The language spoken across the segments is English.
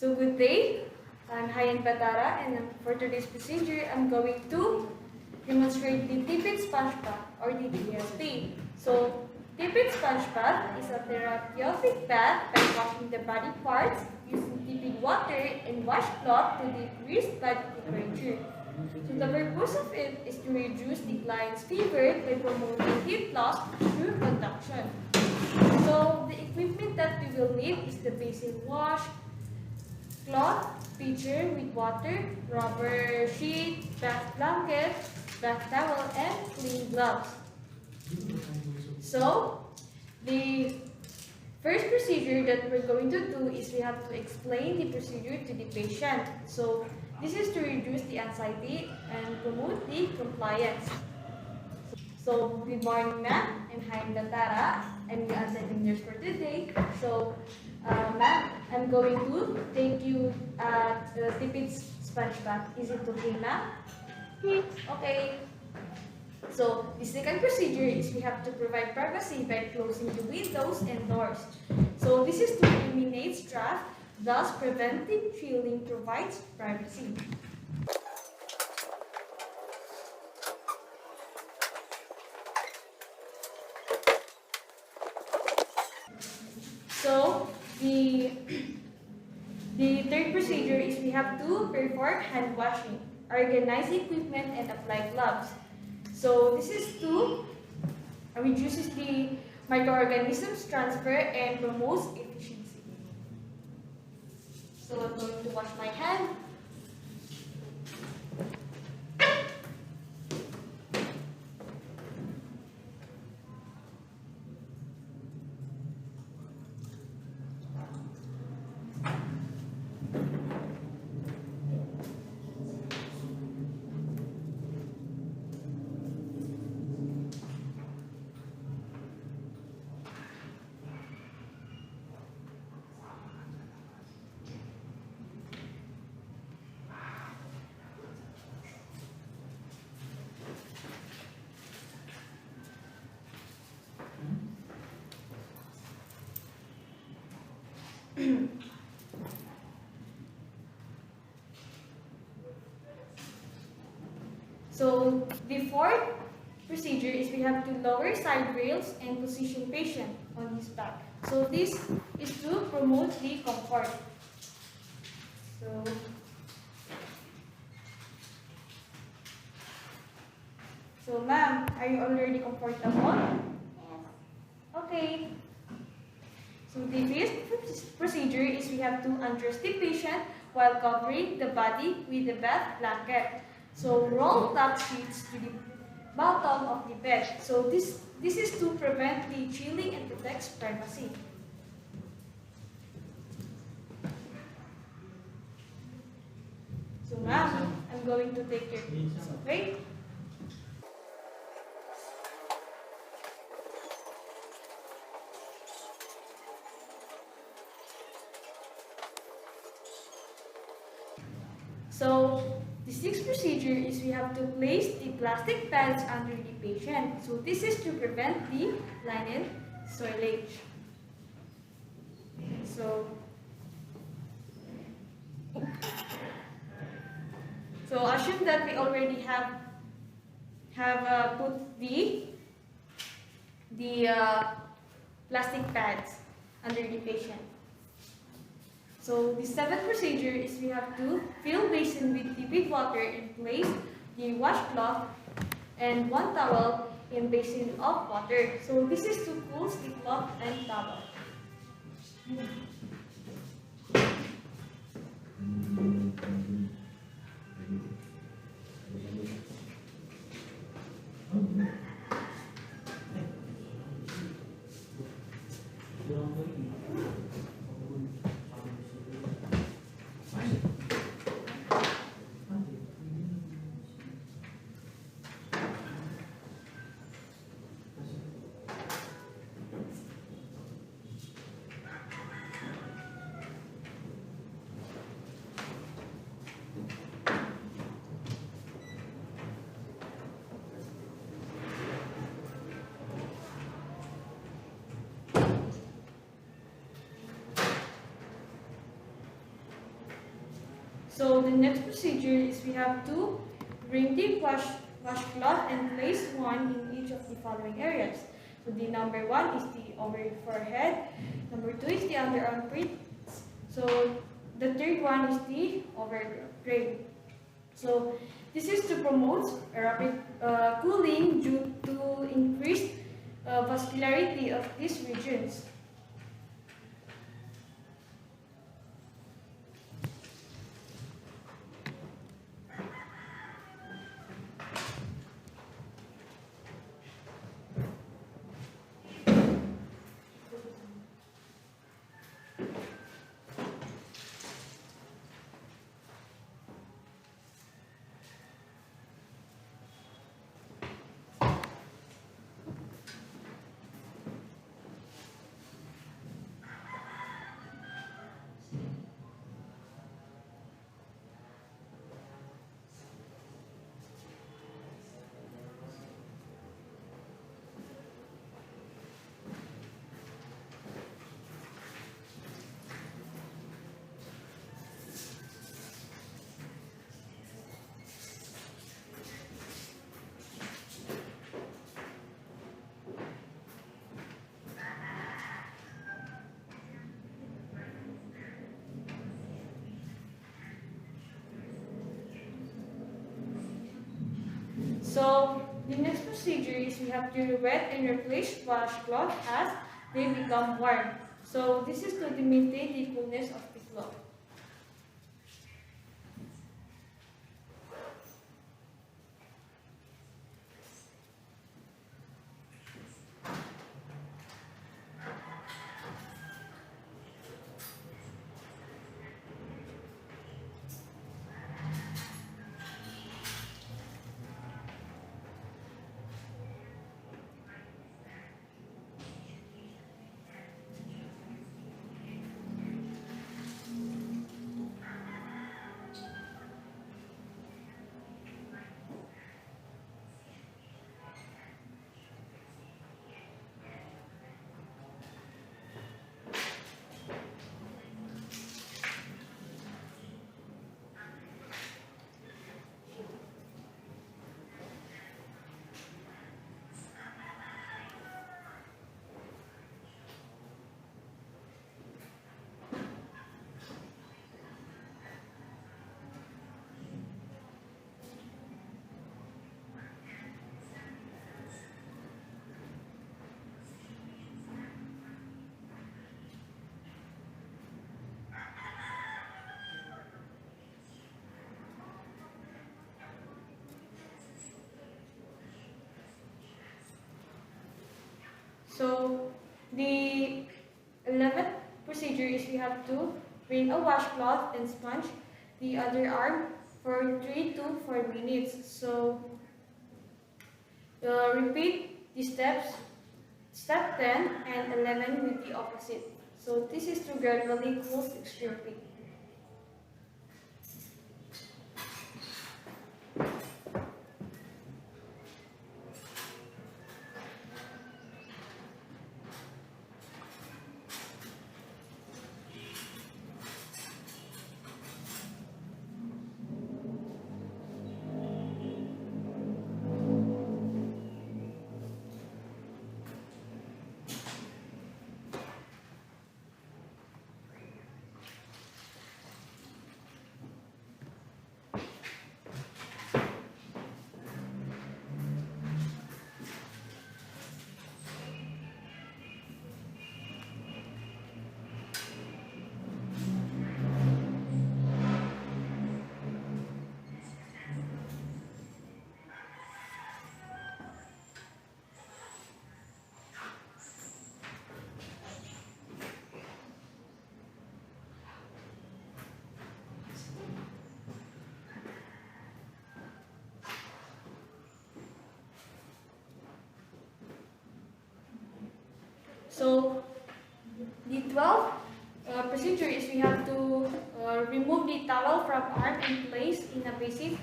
So good day, I'm Hayan Batara, and for today's procedure, I'm going to demonstrate the Tepid sponge bath or the TSP. So Tepid sponge bath is a therapeutic bath by washing the body parts using tepid water and washcloth to decrease body temperature. So the purpose of it is to reduce the client's fever by promoting heat loss through conduction. So the equipment that we will need is the basin wash, cloth, pitcher with water, rubber sheet, bath blanket, bath towel, and clean gloves. So, the first procedure that we're going to do is we have to explain the procedure to the patient. So, this is to reduce the anxiety and promote the compliance. So, good morning, ma'am. I'm Haim Datara. I'm the attending nurse for today. So, ma'am, I'm going to take you at Tepid sponge bath. Is it okay, ma'am? Yes. Okay. So, the second procedure is we have to provide privacy by closing the windows and doors. So, this is to eliminate draft, thus preventing chilling provides privacy. So, the third procedure is we have to perform hand washing, organize equipment, and apply gloves. So, this is to reduces the microorganisms transfer and promotes efficiency. So, I'm going to wash my hand. So, the fourth procedure is we have to lower side rails and position patient on his back. So, this is to promote the comfort. So ma'am, are you already comfortable? Yes. Okay. So the fifth procedure is we have to undress the patient while covering the body with the bath blanket. So roll top sheets to the bottom of the bed. So this is to prevent the chilling and protects privacy. So ma'am, I'm going to take your keys, okay? So, the sixth procedure is we have to place the plastic pads under the patient. So, this is to prevent the linen soilage. So assume that we already have put the plastic pads under the patient. So the seventh procedure is we have to fill basin with tepid water and place the washcloth and one towel in basin of water. So this is to cool the cloth and towel. So the next procedure is we have to bring the washcloth and place one in each of the following areas. So the number one is the over forehead, number two is the under armpits, so the third one is the over brain. So this is to promote a rapid cooling due to increased vascularity of these regions. So the next procedure is we have to wet and replace washcloth as they become warm. So this is to maintain the coolness of the cloth. So the 11th procedure is we have to bring a washcloth and sponge the other arm for 3 to 4 minutes. So repeat the steps, step 10 and 11 with the opposite. So this is to gradually cool extreme heat. So the 12th procedure is we have to remove the towel from arm and place in a basin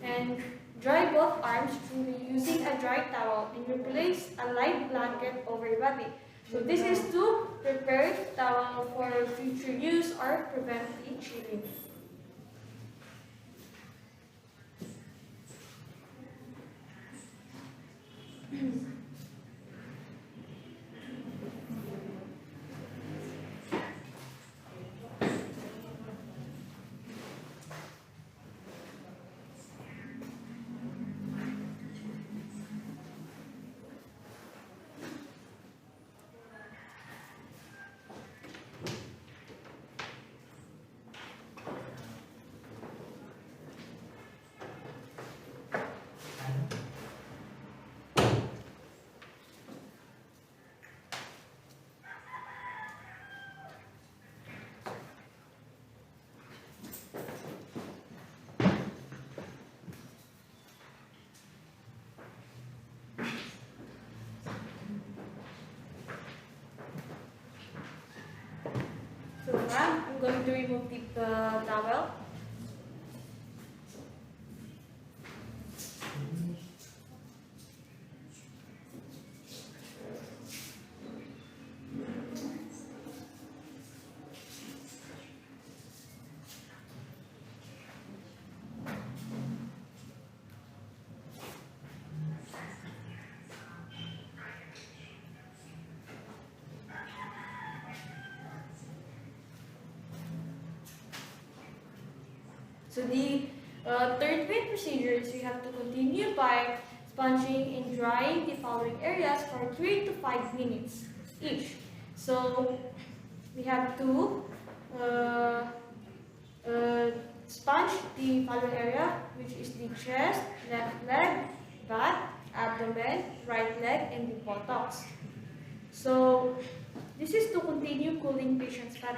and dry both arms through using a dry towel and replace a light blanket over body. So this is to prepare towel for future use or prevent it chilling. going to remove the towel. So the third main procedure is we have to continue by sponging and drying the following areas for 3 to 5 minutes each. So we have to uh, sponge the following area, which is the chest, left leg, back, abdomen, right leg, and the buttocks. So this is to continue cooling patient's fat.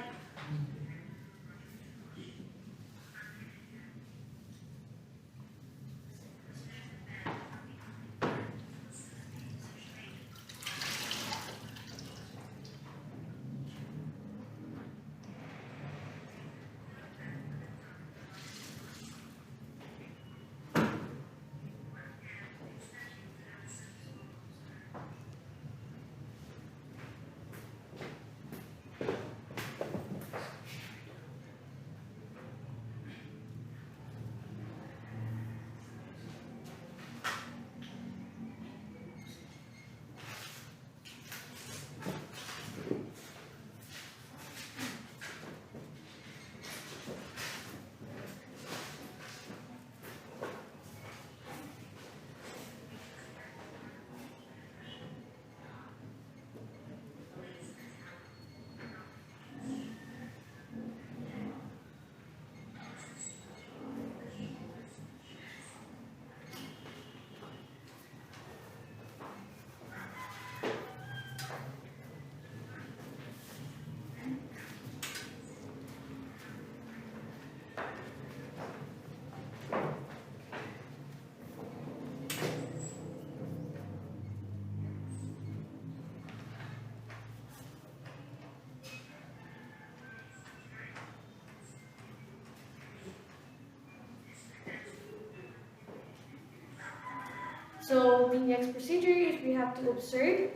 So the next procedure is we have to observe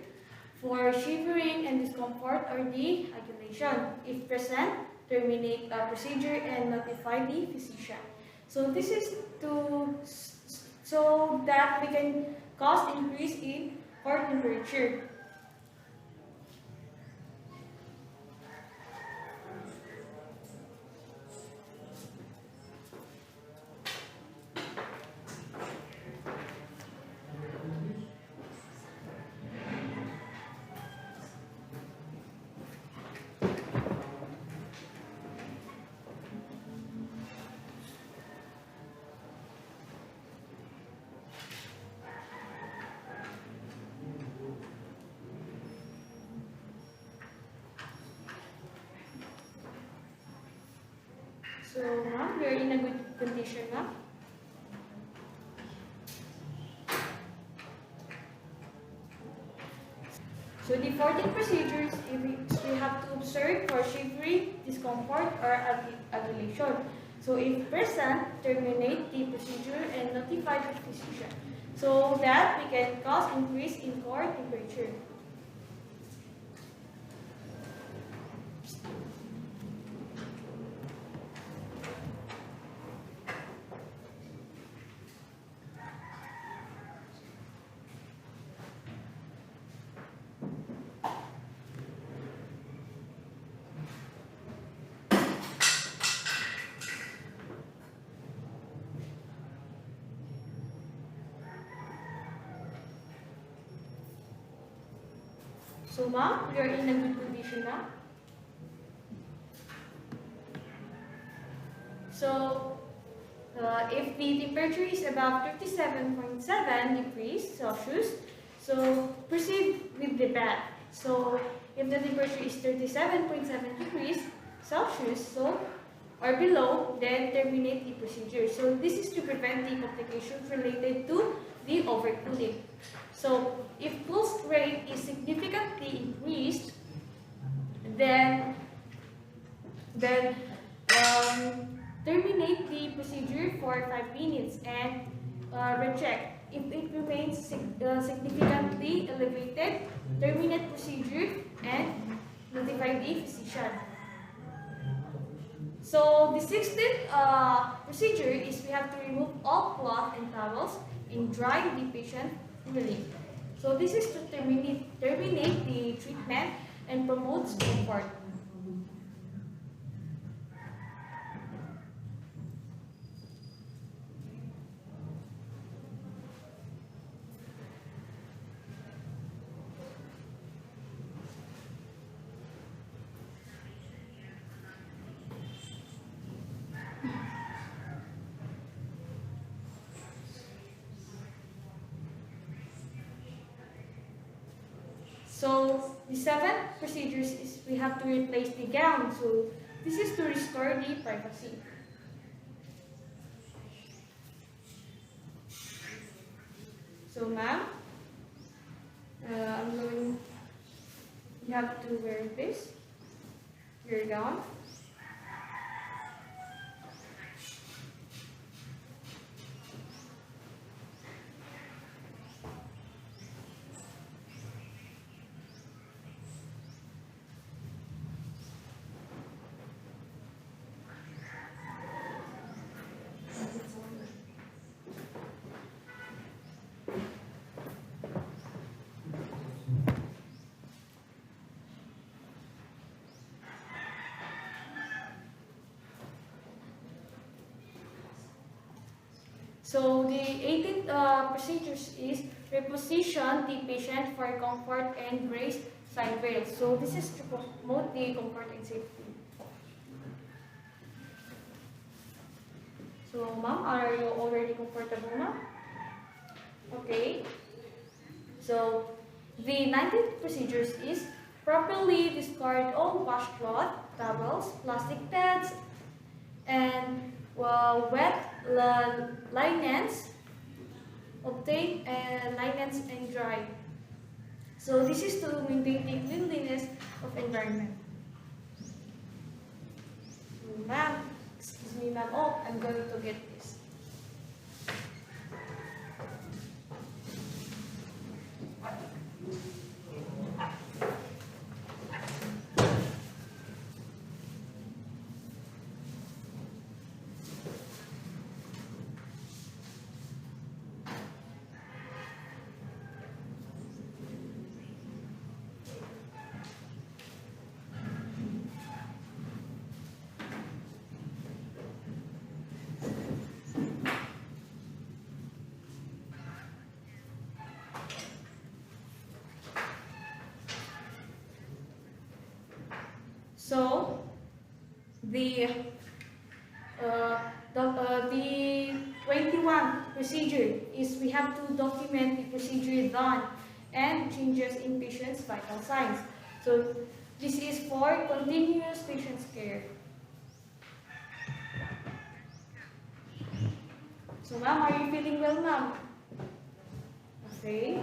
for shivering and discomfort or decoagulation. If present, terminate the procedure and notify the physician. So this is so that we can cause increase in core temperature. So now we are in a good condition now. So the 14 procedures we have to observe for shivering, discomfort, or agitation. So if present, terminate the procedure and notify the physician so that we can cause increase in core temperature. So ma'am, we are in a good condition now. So if the temperature is above 37.7 degrees Celsius, so proceed with the bath. So if the temperature is 37.7 degrees Celsius, so or below, then terminate the procedure. So this is to prevent the complications related to the overcooling. So if pulse rate is significantly increased, then Then terminate the procedure for 5 minutes and recheck. If it remains significantly elevated, terminate procedure and notify the physician. So the 16th procedure is we have to remove all cloth and towels and dry the patient thoroughly. So this is to terminate the treatment and promotes comfort. So the 7th procedures is we have to replace the gown. So this is to restore the privacy. So ma'am, you have to wear this, your gown. So the 18th procedures is reposition the patient for comfort and raise side rails. So this is to promote the comfort and safety. So ma'am, are you already comfortable now? Okay. So the 19th procedures is properly discard all washcloth, towels, plastic pads, and wet linens, obtain linens and dry. So this is to maintain the cleanliness of environment. Ma'am, excuse me ma'am, oh, I'm going to get this. So the 21 procedure is we have to document the procedure done and changes in patient's vital signs. So this is for continuous patient care. So ma'am, are you feeling well, ma'am? Okay.